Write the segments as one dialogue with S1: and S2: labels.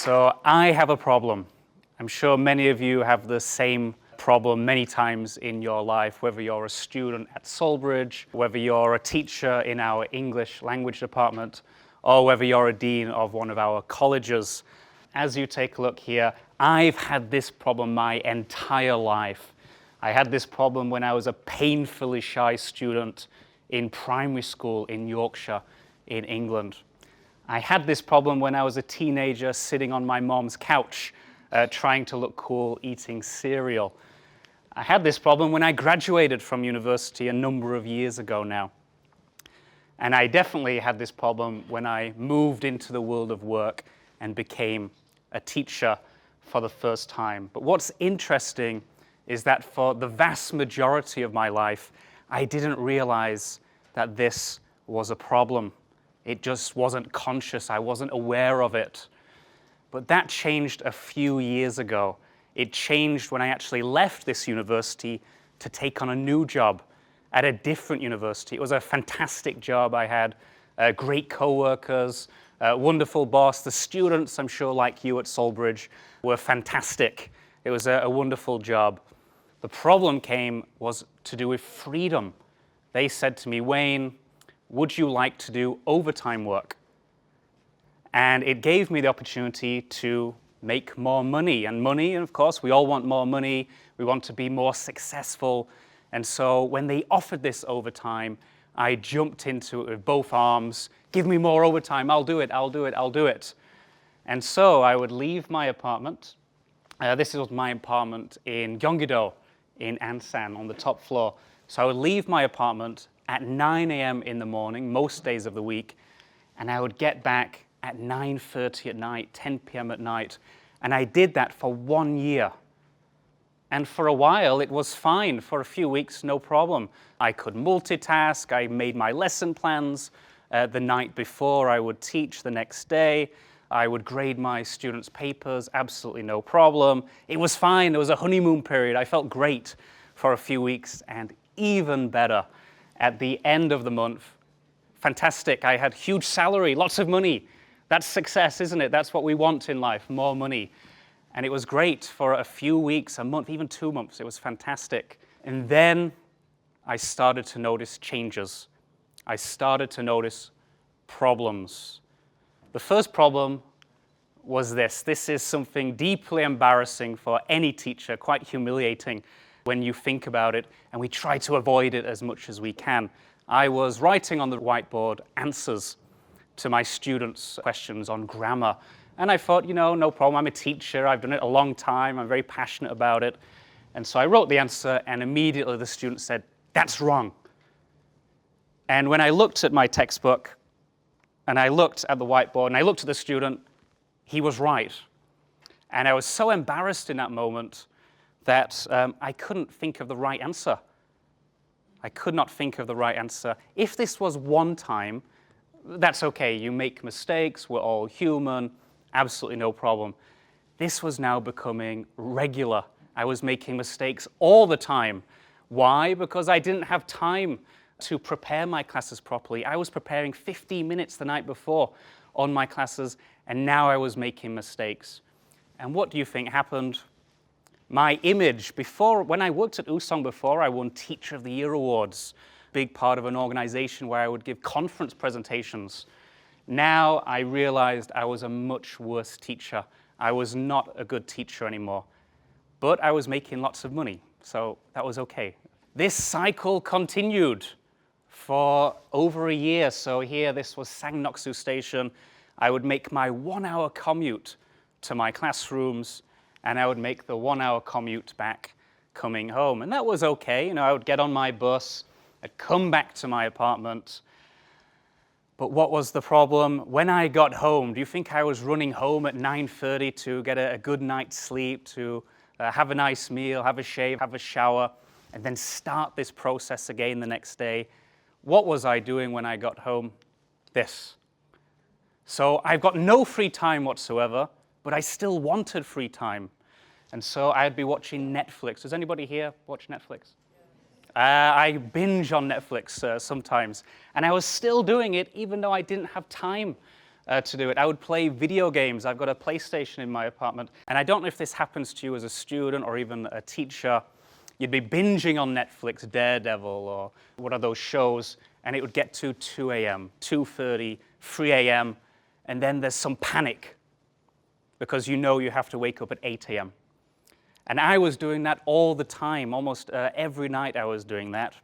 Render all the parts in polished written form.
S1: So I have a problem. I'm sure many of you have the same problem many times in your life, whether you're a student at Salisbury, whether you're a teacher in our English language department, or whether you're a dean of one of our colleges. As you take a look here, I've had this problem my entire life. I had this problem when I was a painfully shy student in primary school in Yorkshire, in England. I had this problem when I was a teenager sitting on my mom's couch, trying to look cool, eating cereal. I had this problem when I graduated from university a number of years ago now. And I definitely had this problem when I moved into the world of work and became a teacher for the first time. But what's interesting is that for the vast majority of my life, I didn't realize that this was a problem. It just wasn't conscious. I wasn't aware of it. But that changed a few years ago. It changed when I actually left this university to take on a new job at a different university. It was a fantastic job. I had great co-workers, a wonderful boss. The students, I'm sure like you at Salisbury, were fantastic. It was a wonderful job. The problem was to do with freedom. They said to me, Wayne, would you like to do overtime work? And it gave me the opportunity to make more money. And money, of course, we all want more money. We want to be more successful. And so when they offered this overtime, I jumped into it with both arms. Give me more overtime. I'll do it. I'll do it. I'll do it. And so I would leave my apartment. This was my apartment in Gyeonggi-do in Ansan on the top floor. So I would leave my apartment at 9 a.m. in the morning, most days of the week, and I would get back at 9:30 at night, 10 p.m. at night, and I did that for 1 year. And for a while, it was fine. For a few weeks, no problem. I could multitask. I made my lesson plans the night before. I would teach the next day. I would grade my students' papers, absolutely no problem. It was fine. There was a honeymoon period. I felt great for a few weeks, and even better, at the end of the month, fantastic. I had huge salary, lots of money. That's success, isn't it? That's what we want in life, more money. And it was great for a few weeks, a month, even 2 months. It was fantastic. And then I started to notice changes. I started to notice problems. The first problem was this. This is something deeply embarrassing for any teacher, quite humiliating when you think about it, and we try to avoid it as much as we can. I was writing on the whiteboard answers to my students' questions on grammar. And I thought, no problem, I'm a teacher, I've done it a long time, I'm very passionate about it. And so I wrote the answer, and immediately the student said, that's wrong. And when I looked at my textbook, and I looked at the whiteboard, and I looked at the student, he was right. And I was so embarrassed in that moment that I couldn't think of the right answer. I could not think of the right answer. If this was one time, that's okay. You make mistakes. We're all human. Absolutely no problem. This was now becoming regular. I was making mistakes all the time. Why? Because I didn't have time to prepare my classes properly. I was preparing 15 minutes the night before on my classes, and now I was making mistakes. And what do you think happened? My image when I worked at Woosong before, I won Teacher of the Year awards, big part of an organization where I would give conference presentations. Now I realized I was a much worse teacher. I was not a good teacher anymore, but I was making lots of money, so that was okay. This cycle continued for over a year. So here, this was Sangnoksu Station. I would make my 1 hour commute to my classrooms, and I would make the 1 hour commute back coming home. And that was okay. I would get on my bus, I'd come back to my apartment. But what was the problem? When I got home, do you think I was running home at 9:30 to get a good night's sleep, to have a nice meal, have a shave, have a shower, and then start this process again the next day? What was I doing when I got home? This. So I've got no free time whatsoever, but I still wanted free time. And so I'd be watching Netflix. Does anybody here watch Netflix? I binge on Netflix sometimes. And I was still doing it even though I didn't have time to do it. I would play video games. I've got a PlayStation in my apartment. And I don't know if this happens to you as a student or even a teacher. You'd be binging on Netflix, Daredevil, or one of those shows, and it would get to 2 a.m., 2:30, 3 a.m., and then there's some panic because you know you have to wake up at 8 a.m. And I was doing that all the time. Almost every night I was doing that.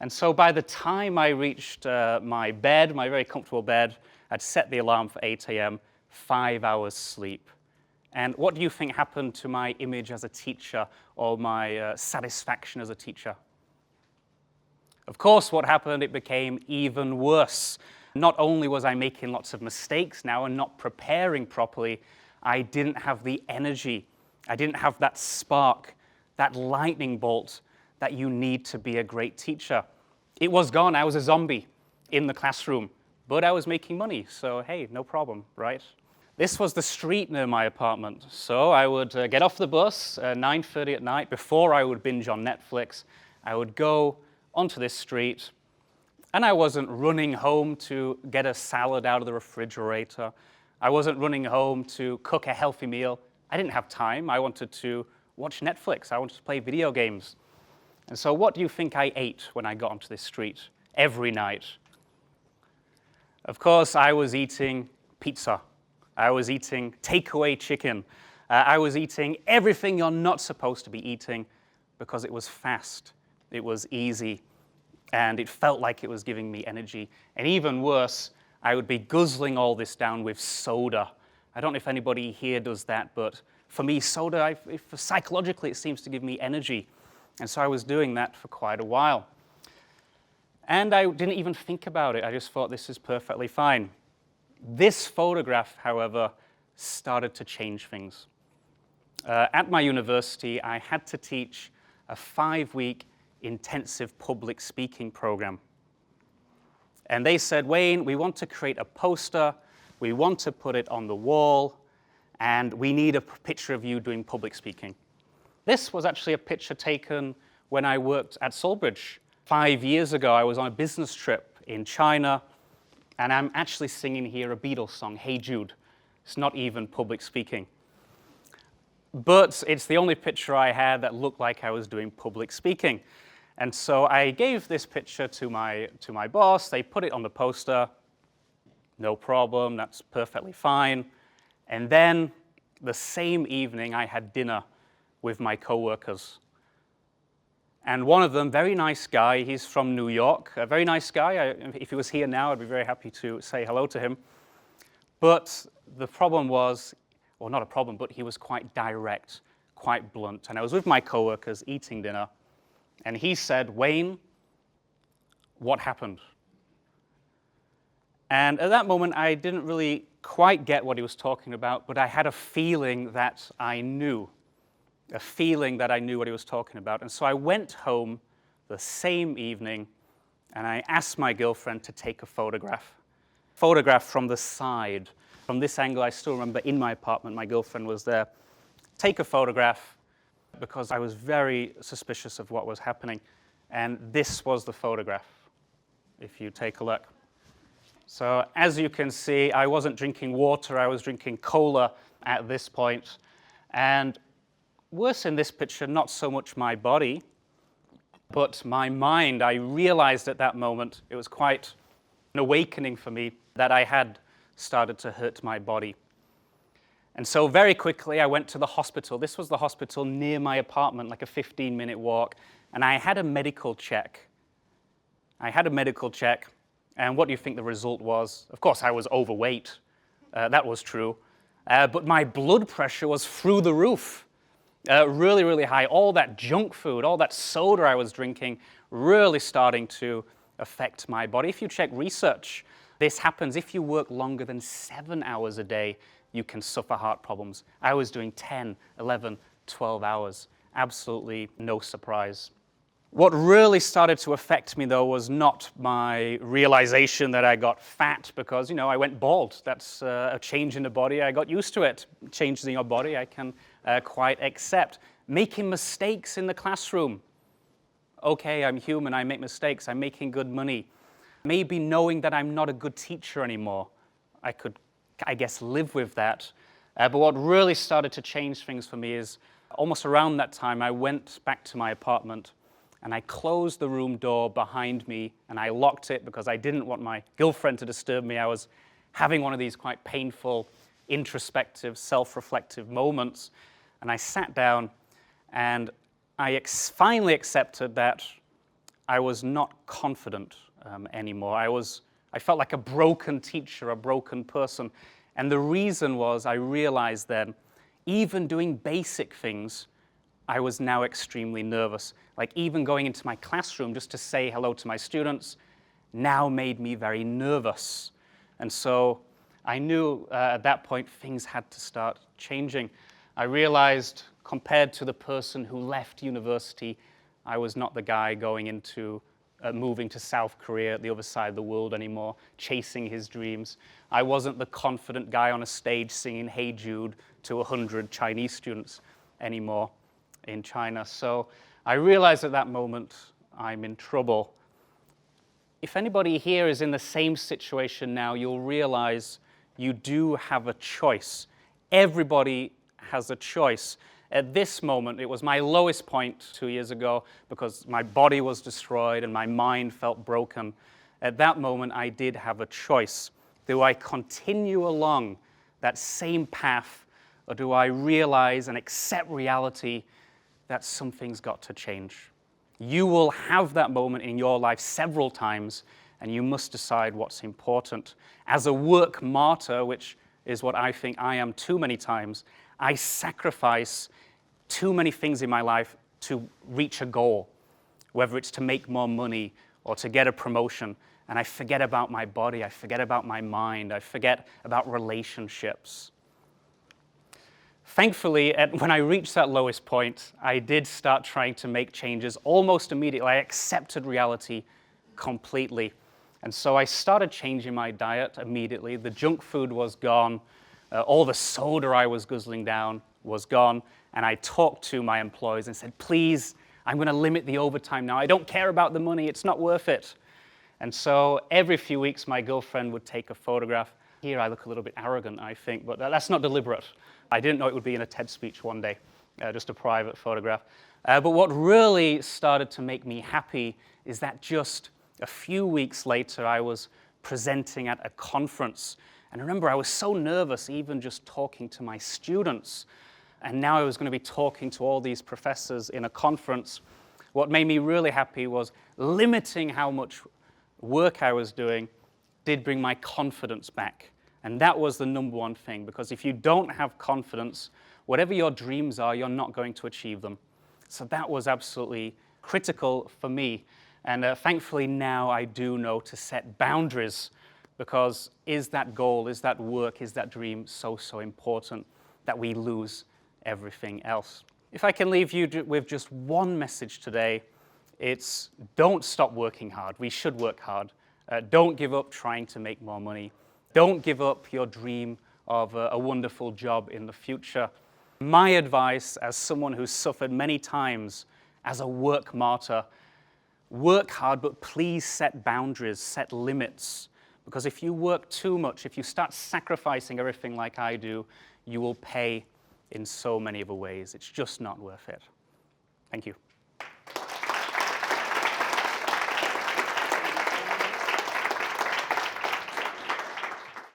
S1: And so by the time I reached my bed, my very comfortable bed, I'd set the alarm for 8 a.m., 5 hours sleep. And what do you think happened to my image as a teacher or my satisfaction as a teacher? Of course, what happened, it became even worse. Not only was I making lots of mistakes now and not preparing properly, I didn't have the energy. I didn't have that spark, that lightning bolt that you need to be a great teacher. It was gone. I was a zombie in the classroom, but I was making money, so hey, no problem, right? This was the street near my apartment, so I would get off the bus at 9:30 at night. Before I would binge on Netflix, I would go onto this street, and I wasn't running home to get a salad out of the refrigerator. I wasn't running home to cook a healthy meal. I didn't have time. I wanted to watch Netflix. I wanted to play video games. And so what do you think I ate when I got onto this street every night? Of course, I was eating pizza. I was eating takeaway chicken. I was eating everything you're not supposed to be eating because it was fast, it was easy, and it felt like it was giving me energy. And even worse, I would be guzzling all this down with soda. I don't know if anybody here does that, but for me, soda, psychologically, it seems to give me energy. And so I was doing that for quite a while. And I didn't even think about it. I just thought this is perfectly fine. This photograph, however, started to change things. At my university, I had to teach a 5-week intensive public speaking program. And they said, Wayne, we want to create a poster, we want to put it on the wall, and we need a picture of you doing public speaking. This was actually a picture taken when I worked at Salisbury. 5 years ago, I was on a business trip in China, and I'm actually singing here a Beatles song, Hey Jude. It's not even public speaking. But it's the only picture I had that looked like I was doing public speaking. And so I gave this picture to my boss. They put it on the poster. No problem, that's perfectly fine. And then the same evening, I had dinner with my coworkers. And one of them, very nice guy, he's from New York, a very nice guy. If he was here now, I'd be very happy to say hello to him. But the problem was, or not a problem, but he was quite direct, quite blunt. And I was with my coworkers eating dinner, and he said, Wayne, what happened? And at that moment, I didn't really quite get what he was talking about, but I had a feeling that I knew. A feeling that I knew what he was talking about. And so I went home the same evening, and I asked my girlfriend to take a photograph. Photograph from the side. From this angle, I still remember in my apartment, my girlfriend was there. Take a photograph, because I was very suspicious of what was happening. And this was the photograph, if you take a look. So as you can see, I wasn't drinking water, I was drinking cola at this point. And worse in this picture, not so much my body, but my mind. I realized at that moment, it was quite an awakening for me, that I had started to hurt my body. And so very quickly, I went to the hospital. This was the hospital near my apartment, like a 15-minute walk, and I had a medical check. And what do you think the result was? Of course, I was overweight. That was true. But my blood pressure was through the roof. Really, really high. All that junk food, all that soda I was drinking, really starting to affect my body. If you check research, this happens if you work longer than 7 hours a day, you can suffer heart problems. I was doing 10, 11, 12 hours. Absolutely no surprise. What really started to affect me, though, was not my realization that I got fat because, I went bald. That's a change in the body. I got used to it. Changes in your body I can quite accept. Making mistakes in the classroom. Okay, I'm human. I make mistakes. I'm making good money. Maybe knowing that I'm not a good teacher anymore. I could, I guess, live with that. But what really started to change things for me is almost around that time, I went back to my apartment and I closed the room door behind me and I locked it because I didn't want my girlfriend to disturb me. I was having one of these quite painful, introspective, self-reflective moments. And I sat down and I finally accepted that I was not confident anymore. I felt like a broken teacher, a broken person. And the reason was I realized then, even doing basic things, I was now extremely nervous. Like even going into my classroom just to say hello to my students now made me very nervous. And so I knew at that point things had to start changing. I realized compared to the person who left university, I was not the guy going into moving to South Korea at the other side of the world anymore, chasing his dreams. I wasn't the confident guy on a stage singing Hey Jude to 100 Chinese students anymore in China. So I realized at that moment I'm in trouble. If anybody here is in the same situation now, you'll realize you do have a choice. Everybody has a choice. At this moment, it was my lowest point 2 years ago because my body was destroyed and my mind felt broken. At that moment, I did have a choice. Do I continue along that same path, or do I realize and accept reality that something's got to change? You will have that moment in your life several times, and you must decide what's important. As a work martyr, which is what I think I am too many times, I sacrifice too many things in my life to reach a goal, whether it's to make more money or to get a promotion, and I forget about my body, I forget about my mind, I forget about relationships. Thankfully, when I reached that lowest point, I did start trying to make changes almost immediately. I accepted reality completely. And so I started changing my diet immediately. The junk food was gone. All the soda I was guzzling down was gone. And I talked to my employees and said, please, I'm going to limit the overtime now. I don't care about the money. It's not worth it. And so every few weeks, my girlfriend would take a photograph. Here I look a little bit arrogant, I think, but that's not deliberate. I didn't know it would be in a TED speech one day, just a private photograph. But what really started to make me happy is that just a few weeks later, I was presenting at a conference. And remember, I was so nervous even just talking to my students. And now I was going to be talking to all these professors in a conference. What made me really happy was limiting how much work I was doing did bring my confidence back. And that was the number one thing, because if you don't have confidence, whatever your dreams are, you're not going to achieve them. So that was absolutely critical for me. And thankfully now I do know to set boundaries, because is that goal, is that work, is that dream so important that we lose everything else? If I can leave you with just one message today, it's don't stop working hard. We should work hard. Don't give up trying to make more money. Don't give up your dream of a wonderful job in the future. My advice as someone who's suffered many times as a work martyr, work hard, but please set boundaries, set limits. Because if you work too much, if you start sacrificing everything like I do, you will pay in so many other ways. It's just not worth it. Thank you.